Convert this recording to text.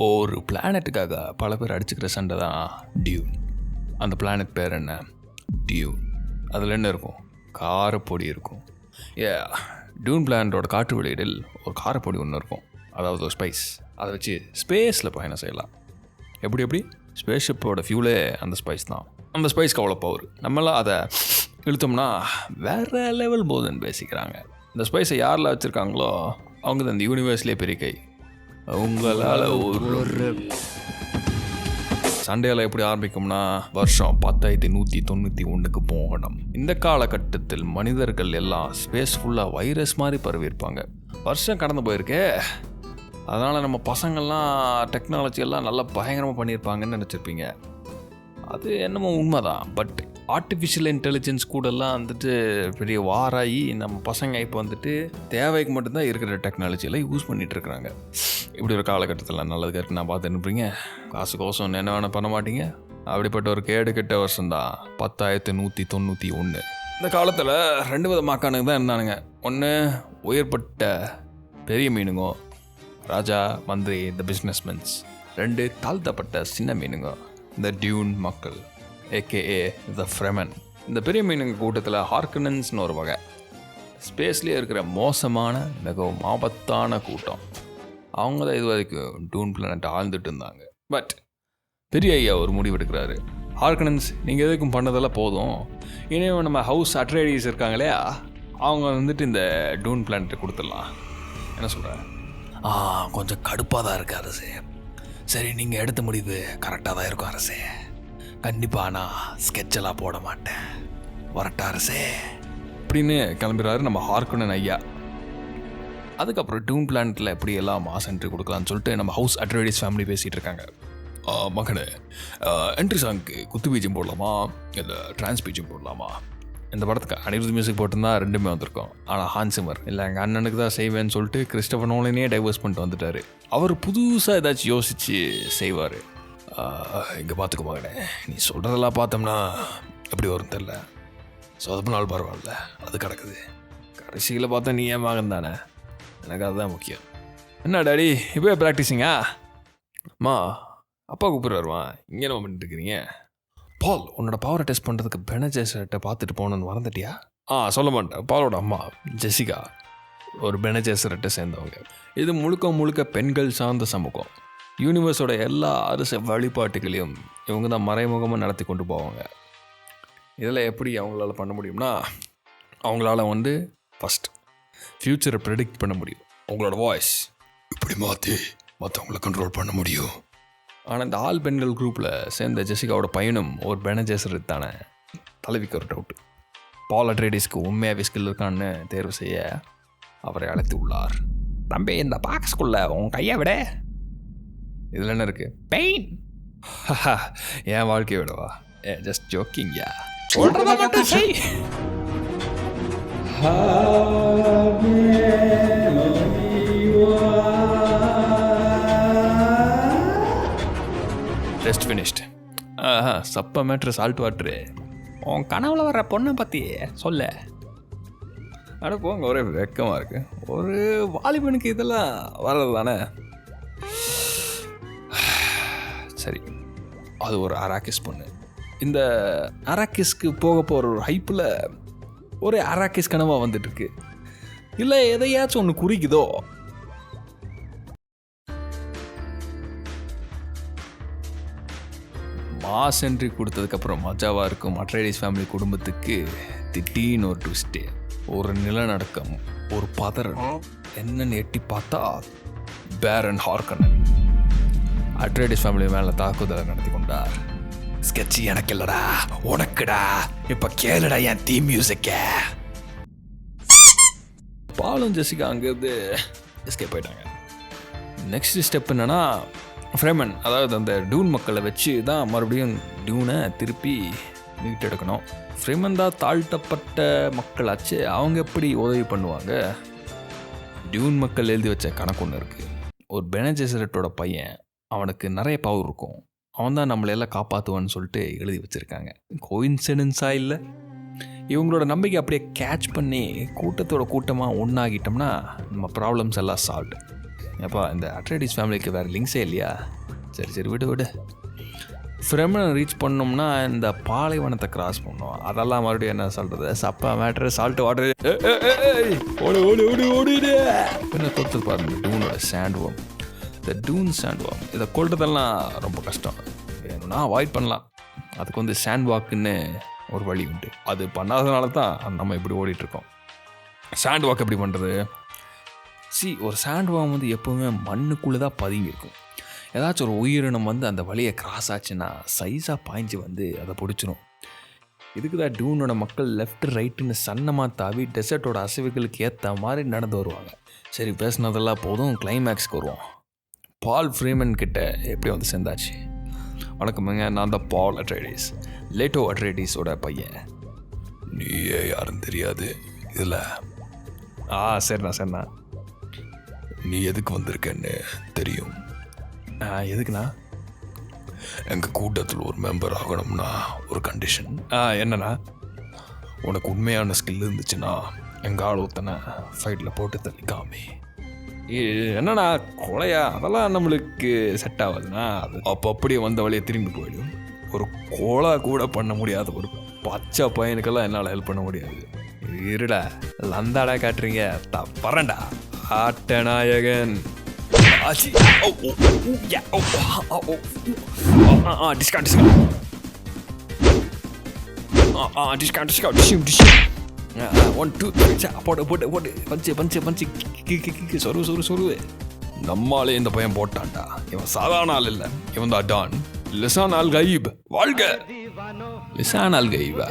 ஒரு பிளானட்டுக்காக பல பேர் அடிச்சுக்கிற சண்டை தான் டியூன். அந்த பிளானட் பேர் என்ன? டியூன். அதில் என்ன இருக்கும்? காரப்பொடி இருக்கும். டியூன் பிளானட்டோட காற்று வெளியீடில் ஒரு காரப்பொடி ஒன்று இருக்கும், அதாவது ஒரு ஸ்பைஸ். அதை வச்சு ஸ்பேஸில் பயணம் செய்யலாம். எப்படி ஸ்பேஸ் ஷிப்போட ஃபியூலே அந்த ஸ்பைஸ் தான். அந்த ஸ்பைஸ்க்கு அவ்வளோ பவர். நம்மளாம் அதை இழுத்தோம்னா வேறு லெவல் போதுன்னு பேசிக்கிறாங்க. இந்த ஸ்பைஸை யாரில் வச்சுருக்காங்களோ அவங்க தான் இந்த யூனிவர்ஸ்லேயே பெரிய கை. அவங்களால ஒரு சண்டையில் எப்படி ஆரம்பிக்கும்னா வருஷம் 10,191 போகணும். இந்த காலகட்டத்தில் மனிதர்கள் எல்லாம் ஸ்பேஸ் ஃபுல்லாக வைரஸ் மாதிரி பரவியிருப்பாங்க. வருஷம் கடந்து போயிருக்கே, அதனால் நம்ம பசங்கள்லாம் டெக்னாலஜி எல்லாம் நல்லா பயங்கரமாக பண்ணியிருப்பாங்கன்னு நினச்சிருப்பீங்க. அது என்னமோ உண்மைதான். பட் ஆர்டிஃபிஷியல் இன்டெலிஜென்ஸ் கூடலாம் வந்துட்டு பெரிய வாராகி நம்ம பசங்க இப்போ வந்துட்டு தேவைக்கு மட்டும்தான் இருக்கிற டெக்னாலஜியெல்லாம் யூஸ் பண்ணிகிட்ருக்குறாங்க. இப்படி ஒரு காலகட்டத்தில் நல்லது கரெக்ட் நான் பார்த்து அனுப்புறீங்க. காசு கோசம் என்ன வேணால் பண்ண மாட்டீங்க. அப்படிப்பட்ட ஒரு கேடு கெட்ட வருஷம்தான் 10,191. இந்த காலத்தில் 2 விதமாக்கானுங்க தான் இருந்தானுங்க. ஒன்று உயர்பட்ட பெரிய மீனுங்கோ, ராஜா மந்திரி இந்த பிஸ்னஸ்மென்ஸ். 2 தாழ்த்தப்பட்ட சின்ன மீனுங்க, இந்த டியூன் மக்கள், ஏகேஏ த ஃப்ரெமன். இந்த பெரிய மீனுங்க கூட்டத்தில் ஹார்கனன்ஸ்னு ஒரு வகை. ஸ்பேஸ்லேயே இருக்கிற மோசமான மிகவும் ஆபத்தான கூட்டம். அவங்க தான் இது வரைக்கும் டியூன் பிளானட்டை ஆழ்ந்துட்டு இருந்தாங்க. பட் பெரிய ஐயா ஒரு முடிவு எடுக்கிறாரு. ஹார்கனன்ஸ், நீங்கள் எதுக்கும் பண்ணதெல்லாம் போதும், இனியும் நம்ம ஹவுஸ் அட்ரைடிஸ் இருக்காங்களே, அவங்க வந்துட்டு இந்த டியூன் பிளானட்டை கொடுத்துடலாம். என்ன சொல்கிறேன்? கொஞ்சம் கடுப்பாக தான் இருக்கு அரசே. சரி, நீங்கள் எடுத்த முடிவு கரெக்டாக தான் இருக்கும் அரசே. கண்டிப்பாக நான் ஸ்கெட்செல்லாம் போட மாட்டேன், வரட்டா அரசே அப்படின்னு கிளம்புறாரு நம்ம ஹார்கனன் ஐயா. அதுக்கப்புறம் டியூன் பிளானட்டில் எப்படி எல்லாம் மாஸ் என்ட்ரி கொடுக்கலான்னு சொல்லிட்டு நம்ம ஹவுஸ் அட்ரைடிஸ் ஃபேமிலி பேசிகிட்டு இருக்காங்க. மகனே, என்ட்ரி சாங்க்கு குத்து பீஜம் போடலாமா இல்லை ட்ரான்ஸ் பீஜம் போடலாமா? இந்த படத்துக்கு அனிருத் மியூசிக் போட்டிருந்தா 2மே வந்திருக்கும். ஆனால் ஹான்சிமர் இல்லை எங்கள் அண்ணனுக்கு தான் செய்வேன்னு சொல்லிட்டு கிறிஸ்டோபர் நோலனே டைவர்ஸ் பண்ணிட்டு வந்துட்டார். அவர் புதுசாக ஏதாச்சும் யோசித்து செய்வார். இங்கே பார்த்துக்க மகனே, நீ சொல்கிறதெல்லாம் பார்த்தோம்னா எப்படி வரும் தெரில. சொதப்பு நாள் பரவாயில்ல, அது கிடக்குது. கடைசியில் பார்த்தா நீ ஏன் மகன் தானே, எனக்கு அதுதான் முக்கியம். என்ன டாடி இப்போ ப்ராக்டிஸிங்கா? அம்மா, அப்பா கூப்பிடுவாருவான், இங்கே என்ன பண்ணிட்டு இருக்கிறீங்க? பால், உன்னோட பவரை டெஸ்ட் பண்ணுறதுக்கு பெனஜேசர்கிட்ட பார்த்துட்டு போகணுன்னு மறந்துட்டியா? சொல்ல மாட்டேன். பாலோட அம்மா ஜெசிகா ஒரு பெனஜேசர்கிட்ட சேர்ந்தவங்க. இது முழுக்க பெண்கள் சார்ந்த சமூகம். யூனிவர்ஸோட எல்லா அரசு வழிபாட்டுகளையும் இவங்க தான் மறைமுகமாக நடத்தி கொண்டு போவாங்க. இதில் எப்படி அவங்களால பண்ண முடியும்னா, அவங்களால ஃபஸ்ட் ஃப்யூச்சரை ப்ரெடிக்ட் பண்ண முடியும். அவங்களோட வாய்ஸ் இப்படி மாற்றி மற்றவங்களை கண்ட்ரோல் பண்ண முடியும். ஆனால் இந்த ஆள் பெண்கள் குரூப்பில் சேர்ந்த ஜெசிகாவோட பையனும் ஒரு பெனஜேசர் தானே. தலைவிக்கு ஒரு டவுட்டு, பால் அட்ரைடிஸ்க்கு உண்மையாகவே ஸ்கில் இருக்கான்னு தேர்வு செய்ய அவரை அழைத்து உள்ளார். தம்பி, இந்த பாக்ஸ்குள்ள உன் கையை விட. இதில் என்ன இருக்குது? பெயின். என் வாழ்க்கையை விடவா? ஜஸ்ட் ஜோக்கிங்யா. சொல்கிறத மட்டும் செய். Test finished. சப்ப மேட்ரு சால்ட் வாட்ரு. உன் கனவுல வர்ற பொண்ணை பற்றி சொல்ல. அட போங்க, ஒரே வெக்கமாக இருக்குது. ஒரு வாலிபனுக்கு இதெல்லாம் வர்றது தானே. சரி, அது ஒரு அராக்கிஸ் பொண்ணு. இந்த அராக்கிஸ்க்கு போக போகிற ஒரு ஹைப்பில் ஒரே அராக்கிஸ் கனவாக வந்துட்டுருக்கு. இல்லை எதையாச்சும் ஒன்று குறிக்குதோ. மாஸ் என்ட்ரி கொடுத்ததுக்கப்புறம் மஜாவாக இருக்கும் அட்ரைடிஸ் ஃபேமிலி குடும்பத்துக்கு திடீர்னு ஒரு ட்விஸ்ட்டு, ஒரு நிலநடுக்கம், ஒரு பதறல். என்னன்னு எட்டி பார்த்தா பேரன் ஹார்கனன் அட்ரைடிஸ் ஃபேமிலி மேலே தாக்குதலை நடத்தி கொண்டார். ஸ்கெட்சி எனக்கு இல்லடா, உனக்குடா. இப்போ கேளுடா என் தீம் மியூசிக்க. பாலும் ஜெசிகா அங்கேருந்து எஸ்கேப் ஆயிட்டாங்க. நெக்ஸ்ட் ஸ்டெப் என்னன்னா, ஃப்ரெமன், அதாவது அந்த டியூன் மக்களை வச்சு தான் மறுபடியும் டியூனை திருப்பி மீட்டெடுக்கணும். ஃப்ரெமன் தான் தாழ்த்தப்பட்ட மக்களாச்சு, அவங்க எப்படி உதவி பண்ணுவாங்க? டியூன் மக்கள் எழுதி வச்ச கணக்கு ஒன்று இருக்குது. ஒரு பெனஜெசரட்டோட பையன், அவனுக்கு நிறைய பவர் இருக்கும், அவன் தான் நம்மளையெல்லாம் காப்பாற்றுவான்னு சொல்லிட்டு எழுதி வச்சுருக்காங்க. கோயின்சிடன்ஸாக இல்லை, இவங்களோட நம்பிக்கை அப்படியே கேட்ச் பண்ணி கூட்டத்தோட கூட்டமாக ஒன்றாகிட்டோம்னா நம்ம ப்ராப்ளம்ஸ் எல்லாம் சால்வ். ஏப்பா இந்த அட்ரைடிஸ் ஃபேமிலிக்கு வேறு லிங்க்ஸே இல்லையா? சரி சரி விடு. ஃப்ரெமனை ரீச் பண்ணோம்னா இந்த பாலைவனத்தை கிராஸ் பண்ணோம். அதெல்லாம் மறுபடியும் என்ன சொல்கிறது, சப்பா மேட்ரு, சால்ட்டு வாட்டரு, ஓடு என்ன தொடுத்து பாருங்க. டூனோட சாண்ட்வாம், இந்த டூன் சாண்ட்வாம், இதை கொள்றதெல்லாம் ரொம்ப கஷ்டம். வேணும்னா அவாய்ட் பண்ணலாம். அதுக்கு வந்து சாண்ட் வாக்குன்னு ஒரு வழி உண்டு. அது பண்ணாததுனால தான் நம்ம இப்படி ஓடிட்டுருக்கோம். சாண்ட் வாக் எப்படி பண்ணுறது? ஒரு சாண்ட் வாம் வந்து எப்போவுமே மண்ணுக்குள்ளே தான் பதுங்கியிருக்கும். ஏதாச்சும் ஒரு உயிரினம் வந்து அந்த வழியை கிராஸ் ஆச்சுன்னா சைஸாக பாய்ஞ்சி வந்து அதை பிடிச்சிரும். இதுக்கு தான் டூனோட மக்கள் லெஃப்ட் ரைட்டுன்னு சன்னமாக தாவி டெசர்ட்டோட அசைவுகளுக்கு ஏற்ற மாதிரி நடந்து வருவாங்க. சரி, பேசினதெல்லாம் போதும், கிளைமேக்ஸ்க்கு வருவோம். பால் ஃப்ரீமன் கிட்ட எப்படி வந்து சேர்ந்தாச்சு? வணக்கமுங்க, நான் தான் பால் அட்ரைடிஸ், லேட்டோ அட்ரைடிஸோட பையன். நீயே யாருன்னு தெரியாது இதில். சரிண்ணா. நீ எதுக்கு வந்திருக்கன்னு தெரியும். எதுக்குண்ணா? எங்கள் கூட்டத்தில் ஒரு மெம்பர் ஆகணும்னா ஒரு கண்டிஷன். என்னண்ணா? உனக்கு உண்மையான ஸ்கில் இருந்துச்சுன்னா எங்கள் ஆள் ஒருத்தனை ஃபைட்டில் போட்டு தள்ளிக்காமே. என்னண்ணா கொலையா? அதெல்லாம் நம்மளுக்கு செட் ஆகாதுண்ணா. அது அப்போ அப்படியே வந்த வழியை திரும்பி போயிடும். ஒரு கொலை கூட பண்ண முடியாத ஒரு பச்சை பையனுக்கெல்லாம் என்னால் ஹெல்ப் பண்ண முடியாது. இருடா, லந்தாடா காட்டுறீங்க, தப்பறேன்டா ஆட்டநாயகன். Discount. One, two, three. போடு. பஞ்சு. சொரு. நம்மாலே இந்த பையன் போட்டான்டா. இவன் சாதாரண ஆள் இல்லை, இவன் தான் டான். லிசான் அல் கயீப். வாழ்க லிசான் அல் கயீபா.